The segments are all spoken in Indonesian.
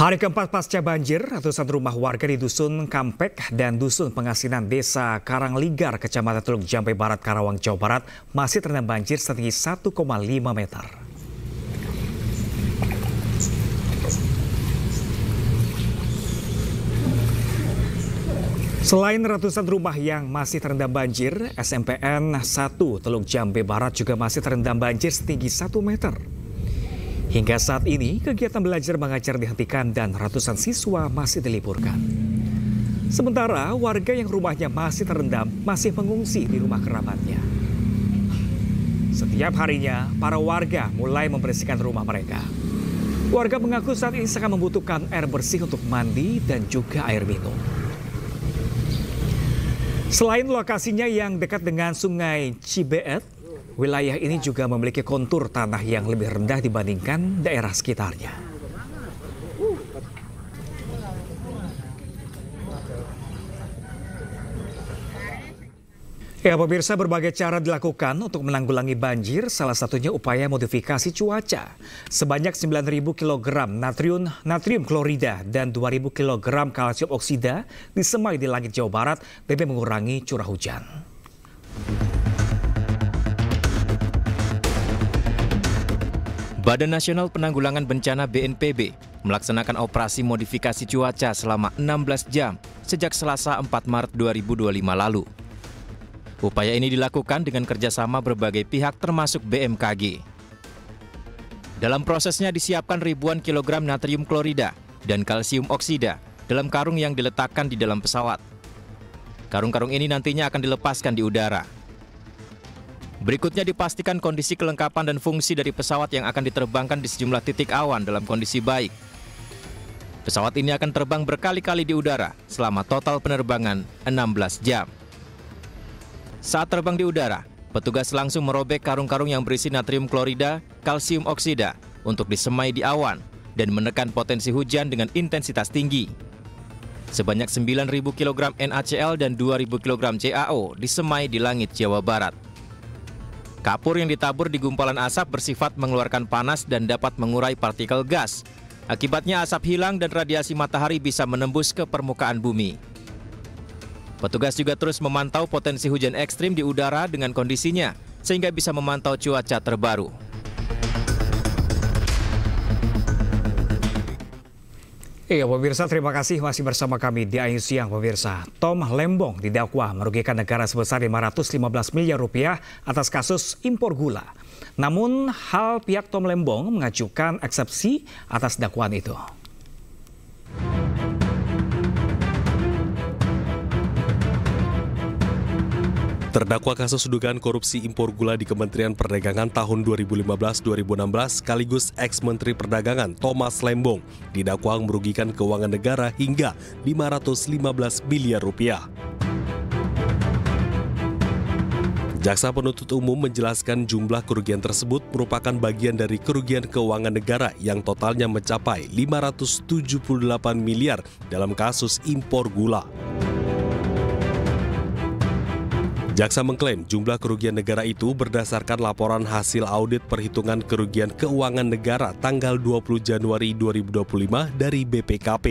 Hari keempat pasca banjir, ratusan rumah warga di Dusun Kampek dan Dusun Pengasinan Desa Karangligar, Kecamatan Teluk Jambe Barat, Karawang, Jawa Barat masih terendam banjir setinggi 1,5 meter. Selain ratusan rumah yang masih terendam banjir, SMPN 1 Teluk Jambe Barat juga masih terendam banjir setinggi 1 meter. Hingga saat ini, kegiatan belajar mengajar dihentikan dan ratusan siswa masih diliburkan. Sementara warga yang rumahnya masih terendam masih mengungsi di rumah kerabatnya. Setiap harinya, para warga mulai membersihkan rumah mereka. Warga mengaku saat ini sangat membutuhkan air bersih untuk mandi dan juga air minum. Selain lokasinya yang dekat dengan Sungai Cibeet, wilayah ini juga memiliki kontur tanah yang lebih rendah dibandingkan daerah sekitarnya. Ya, pemirsa, berbagai cara dilakukan untuk menanggulangi banjir, salah satunya upaya modifikasi cuaca. Sebanyak 9.000 kg natrium klorida dan 2.000 kg kalsium oksida disemai di langit Jawa Barat demi mengurangi curah hujan. Badan Nasional Penanggulangan Bencana BNPB melaksanakan operasi modifikasi cuaca selama 16 jam sejak Selasa 4 Maret 2025 lalu. Upaya ini dilakukan dengan kerjasama berbagai pihak termasuk BMKG. Dalam prosesnya disiapkan ribuan kilogram natrium klorida dan kalsium oksida dalam karung yang diletakkan di dalam pesawat. Karung-karung ini nantinya akan dilepaskan di udara. Berikutnya dipastikan kondisi kelengkapan dan fungsi dari pesawat yang akan diterbangkan di sejumlah titik awan dalam kondisi baik. Pesawat ini akan terbang berkali-kali di udara selama total penerbangan 16 jam. Saat terbang di udara, petugas langsung merobek karung-karung yang berisi natrium klorida, kalsium oksida untuk disemai di awan dan menekan potensi hujan dengan intensitas tinggi. Sebanyak 9.000 kg NaCl dan 2.000 kg CaO disemai di langit Jawa Barat. Kapur yang ditabur di gumpalan asap bersifat mengeluarkan panas dan dapat mengurai partikel gas. Akibatnya asap hilang dan radiasi matahari bisa menembus ke permukaan bumi. Petugas juga terus memantau potensi hujan ekstrim di udara dengan kondisinya, sehingga bisa memantau cuaca terbaru. Iya, pemirsa, terima kasih masih bersama kami di Ayu Siang, pemirsa. Tom Lembong didakwa merugikan negara sebesar 515 miliar rupiah atas kasus impor gula. Namun, pihak Tom Lembong mengajukan eksepsi atas dakwaan itu. Terdakwa kasus dugaan korupsi impor gula di Kementerian Perdagangan tahun 2015-2016 sekaligus ex-Menteri Perdagangan Thomas Lembong didakwa merugikan keuangan negara hingga 515 miliar rupiah. Jaksa penuntut umum menjelaskan jumlah kerugian tersebut merupakan bagian dari kerugian keuangan negara yang totalnya mencapai 578 miliar dalam kasus impor gula. Jaksa mengklaim jumlah kerugian negara itu berdasarkan laporan hasil audit perhitungan kerugian keuangan negara tanggal 20 Januari 2025 dari BPKP.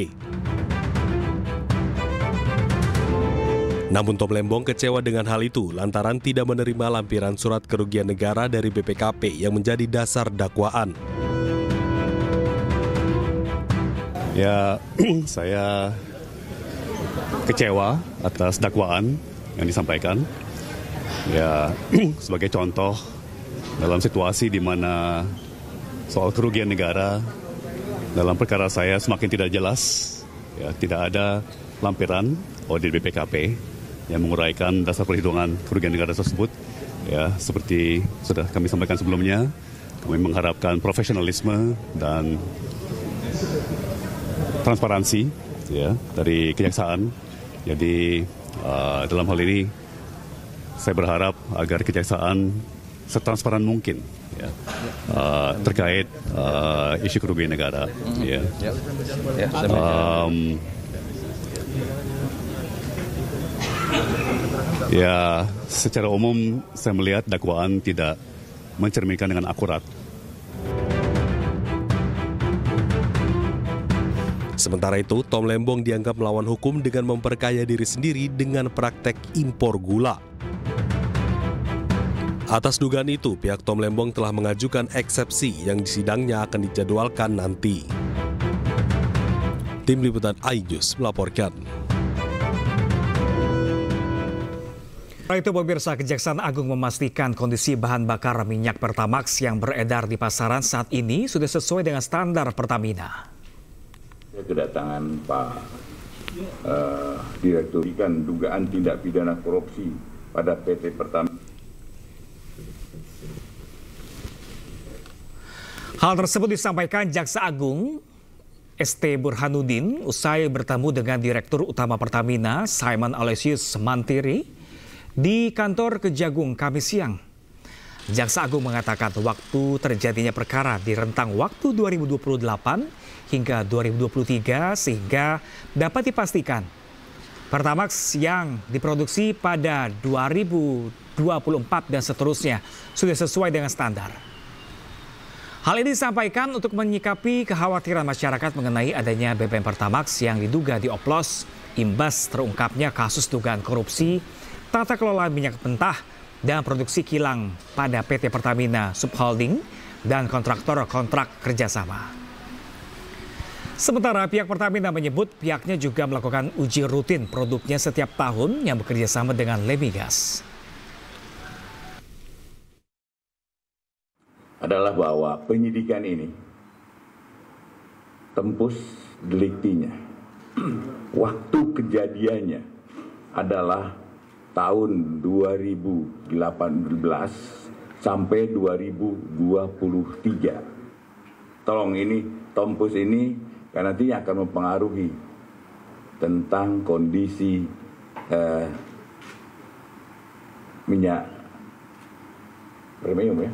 Namun Tom Lembong kecewa dengan hal itu lantaran tidak menerima lampiran surat kerugian negara dari BPKP yang menjadi dasar dakwaan. Ya, saya kecewa atas dakwaan yang disampaikan. Ya, sebagai contoh dalam situasi di mana soal kerugian negara dalam perkara saya semakin tidak jelas, ya, tidak ada lampiran audit BPKP yang menguraikan dasar perhitungan kerugian negara tersebut. Ya, seperti sudah kami sampaikan sebelumnya, kami mengharapkan profesionalisme dan transparansi, ya, dari kejaksaan. Jadi dalam hal ini saya berharap agar kejaksaan setransparan mungkin, ya, terkait isu kerugian negara. Ya. Ya, secara umum saya melihat dakwaan tidak mencerminkan dengan akurat Sementara itu, Tom Lembong dianggap melawan hukum dengan memperkaya diri sendiri dengan praktek impor gula. Atas dugaan itu, pihak Tom Lembong telah mengajukan eksepsi yang di sidangnya akan dijadwalkan nanti. Tim Liputan iNews melaporkan. Itu pemirsa, Kejaksaan Agung memastikan kondisi bahan bakar minyak Pertamax yang beredar di pasaran saat ini sudah sesuai dengan standar Pertamina. Kedatangan Pak Direktur ikan dugaan tindak pidana korupsi pada PT Pertamina. Hal tersebut disampaikan Jaksa Agung ST Burhanuddin usai bertemu dengan Direktur Utama Pertamina Simon Aloysius Mantiri di kantor Kejagung Kamis siang. Jaksa Agung mengatakan waktu terjadinya perkara di rentang waktu 2028 hingga 2023 sehingga dapat dipastikan Pertamax yang diproduksi pada 2024 dan seterusnya sudah sesuai dengan standar. Hal ini disampaikan untuk menyikapi kekhawatiran masyarakat mengenai adanya BBM Pertamax yang diduga dioplos imbas terungkapnya kasus dugaan korupsi tata kelola minyak mentah dan produksi kilang pada PT Pertamina Subholding dan kontraktor kontrak kerjasama. Sementara pihak Pertamina menyebut pihaknya juga melakukan uji rutin produknya setiap tahun yang bekerja sama dengan Lemigas. Adalah bahwa penyidikan ini tembus deliktinya. Waktu kejadiannya adalah tahun 2018 sampai 2023. Tolong ini, tembus ini karena nantinya akan mempengaruhi tentang kondisi minyak premium ya.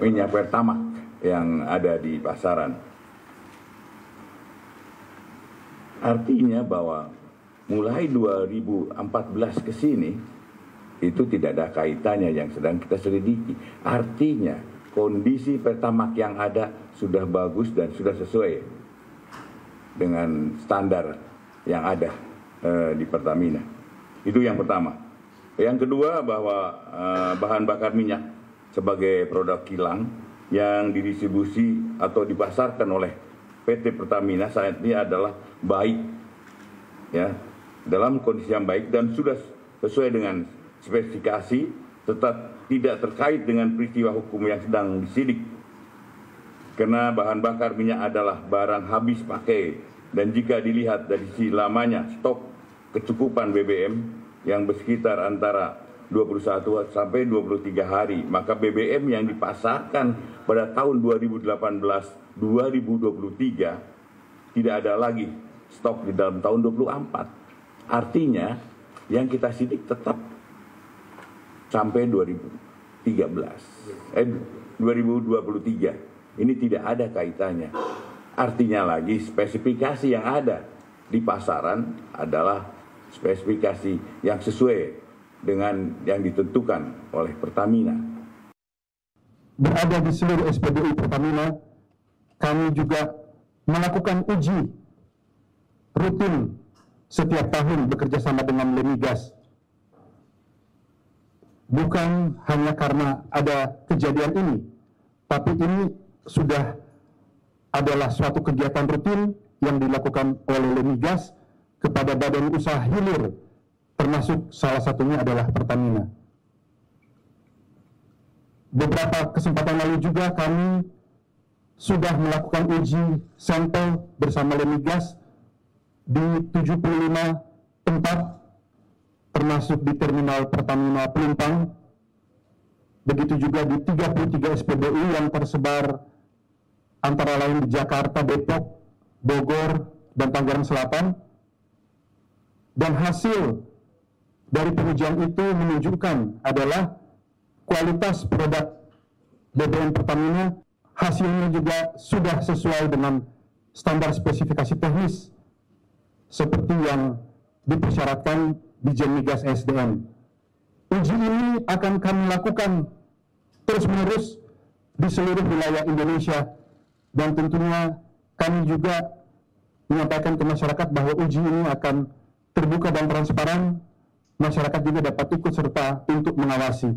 Minyak Pertamax yang ada di pasaran. Artinya bahwa mulai 2014 ke sini itu tidak ada kaitannya yang sedang kita selidiki. Artinya kondisi Pertamax yang ada sudah bagus dan sudah sesuai dengan standar yang ada di Pertamina. Itu yang pertama. Yang kedua bahwa bahan bakar minyak sebagai produk kilang yang didistribusi atau dipasarkan oleh PT Pertamina saat ini adalah baik, ya, dalam kondisi yang baik dan sudah sesuai dengan spesifikasi, tetap tidak terkait dengan peristiwa hukum yang sedang disidik. Karena bahan bakar minyak adalah barang habis pakai dan jika dilihat dari sisi lamanya stok kecukupan BBM yang bersekitar antara 21 sampai 23 hari, maka BBM yang dipasarkan pada tahun 2018-2023 tidak ada lagi stok di dalam tahun 2024. Artinya yang kita sidik tetap sampai 2023. Ini tidak ada kaitannya. Artinya lagi spesifikasi yang ada di pasaran adalah spesifikasi yang sesuai dengan yang ditentukan oleh Pertamina. Berada di seluruh SPBU Pertamina, kami juga melakukan uji rutin setiap tahun bekerja sama dengan Lemigas. Bukan hanya karena ada kejadian ini, tapi ini sudah adalah suatu kegiatan rutin yang dilakukan oleh Lemigas kepada badan usaha hilir, termasuk salah satunya adalah Pertamina. Beberapa kesempatan lalu juga kami sudah melakukan uji sampel bersama Lemigas di 75 tempat, termasuk di terminal Pertamina Pelumpang. Begitu juga di 33 SPBU yang tersebar antara lain di Jakarta, Depok, Bogor, dan Tangerang Selatan. Dan hasil dari pengujian itu menunjukkan adalah kualitas produk BBM Pertamina hasilnya juga sudah sesuai dengan standar spesifikasi teknis seperti yang dipersyaratkan di Jen Migas SDM. Uji ini akan kami lakukan terus-menerus di seluruh wilayah Indonesia dan tentunya kami juga menyampaikan ke masyarakat bahwa uji ini akan terbuka dan transparan, masyarakat juga dapat ikut serta untuk mengawasi.